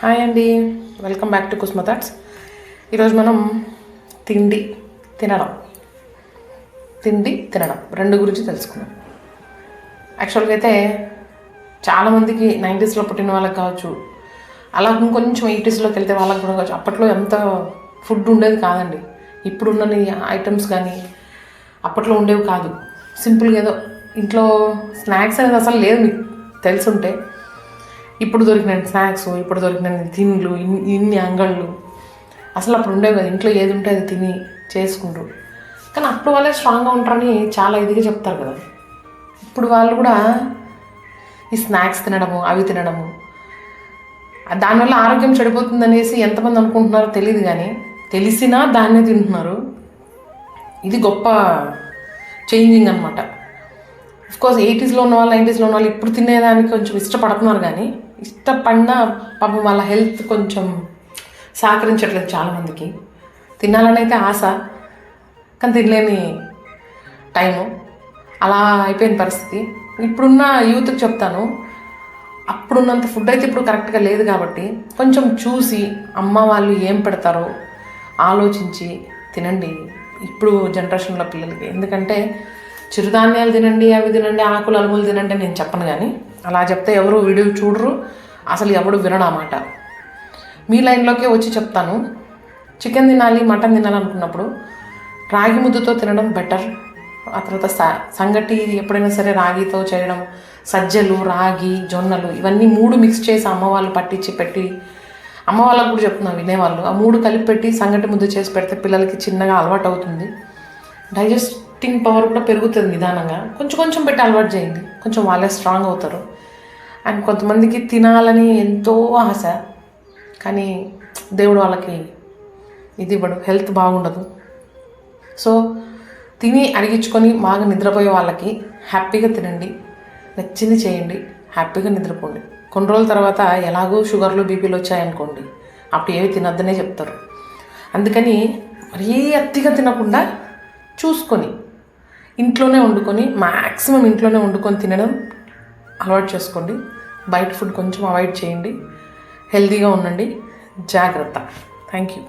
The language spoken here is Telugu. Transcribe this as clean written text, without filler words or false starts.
హాయ్ అండి, వెల్కమ్ బ్యాక్ టు కుస్మ థాట్స్. ఈరోజు మనం తిండి తినడం రెండు గురించి తెలుసుకున్నాం. యాక్చువల్గా అయితే చాలామందికి 90స్లో పుట్టిన వాళ్ళకి కావచ్చు, అలా కొంచెం 80స్లోకి వెళ్తే వాళ్ళకి కూడా కావచ్చు, అప్పట్లో ఎంత ఫుడ్ ఉండేది కాదండి. ఇప్పుడున్న ఐటమ్స్ కానీ అప్పట్లో ఉండేవి కాదు. సింపుల్గా ఏదో ఇంట్లో స్నాక్స్ అనేది అసలు లేదు. మీకు తెలుసుంటే ఇప్పుడు దొరికిన స్నాక్స్, ఇప్పుడు దొరికిన తిండ్లు, ఇన్ని అంగళ్ళు అసలు అప్పుడు ఉండేవి కదా. ఇంట్లో ఏది ఉంటే అది తిని చేసుకుంటారు. కానీ అప్పుడు వాళ్ళే స్ట్రాంగ్గా ఉంటారని చాలా ఇదిగా చెప్తారు కదా. ఇప్పుడు వాళ్ళు కూడా ఈ స్నాక్స్ తినడము, అవి తినడము, దానివల్ల ఆరోగ్యం చెడిపోతుంది అనేసి ఎంతమంది అనుకుంటున్నారో తెలియదు. కానీ తెలిసినా దాన్నే తింటున్నారు. ఇది గొప్ప చేంజింగ్ అనమాట. అఫ్కోర్స్ 80స్లో ఉన్న వాళ్ళు, 90స్లో ఉన్న వాళ్ళు ఇప్పుడు తినేదానికి కొంచెం ఇష్టపడుతున్నారు. కానీ ఇష్టపడినా పాపం వాళ్ళ హెల్త్ కొంచెం సహకరించట్లేదు. చాలామందికి తినాలని అయితే ఆశ, కానీ తినలేని టైము, అలా అయిపోయిన పరిస్థితి. ఇప్పుడున్న యూత్కి చెప్తాను, అప్పుడున్నంత ఫుడ్ అయితే ఇప్పుడు కరెక్ట్గా లేదు. కాబట్టి కొంచెం చూసి అమ్మ వాళ్ళు ఏం పెడతారో ఆలోచించి తినండి ఇప్పుడు జనరేషన్లో పిల్లలకి. ఎందుకంటే చిరుధాన్యాలు తినండి, అవి తినండి, ఆకులు అలుములు తినండి నేను చెప్పను. కానీ అలా చెప్తే ఎవరు వీడియో చూడరు, అసలు ఎవడు వినడమాట. మీ లైన్లోకే వచ్చి చెప్తాను. చికెన్ తినాలి, మటన్ తినాలనుకున్నప్పుడు రాగి ముద్దతో తినడం బెటర్. ఆ తర్వాత సంగటి ఎప్పుడైనా సరే రాగితో చేయడం, సజ్జలు, రాగి, జొన్నలు ఇవన్నీ 3 మిక్స్ చేసి అమ్మ వాళ్ళు పట్టించి పెట్టి, అమ్మ వాళ్ళకు కూడా చెప్తున్నాను వినేవాళ్ళు, ఆ 3 కలిపి పెట్టి సంగటి ముద్ద చేసి పెడితే పిల్లలకి చిన్నగా అలవాటు అవుతుంది. డైజెస్టింగ్ పవర్ కూడా పెరుగుతుంది నిదానంగా. కొంచెం కొంచెం పెట్టి అలవాటు చేయండి, కొంచెం వాళ్ళే స్ట్రాంగ్ అవుతారు. అండ్ కొంతమందికి తినాలని ఎంతో ఆశ, కానీ దేవుడు వాళ్ళకి ఇది ఇవ్వడు, హెల్త్ బాగుండదు. సో తిని అడిగించుకొని బాగా నిద్రపోయే వాళ్ళకి హ్యాపీగా తినండి, నచ్చింది చేయండి, హ్యాపీగా నిద్రపోండి. కొన్ని రోజుల తర్వాత ఎలాగో షుగర్లు, బీపీలు వచ్చాయనుకోండి, అప్పుడు ఏవి తినొద్దనే చెప్తారు. అందుకని మరీ అతిగా తినకుండా చూసుకొని ఇంట్లోనే వండుకొని, మ్యాక్సిమం ఇంట్లోనే వండుకొని తినడం అలవాటు చేసుకోండి. బయట ఫుడ్ కొంచెం అవాయిడ్ చేయండి. హెల్తీగా ఉండండి. జాగ్రత్త. Thank you.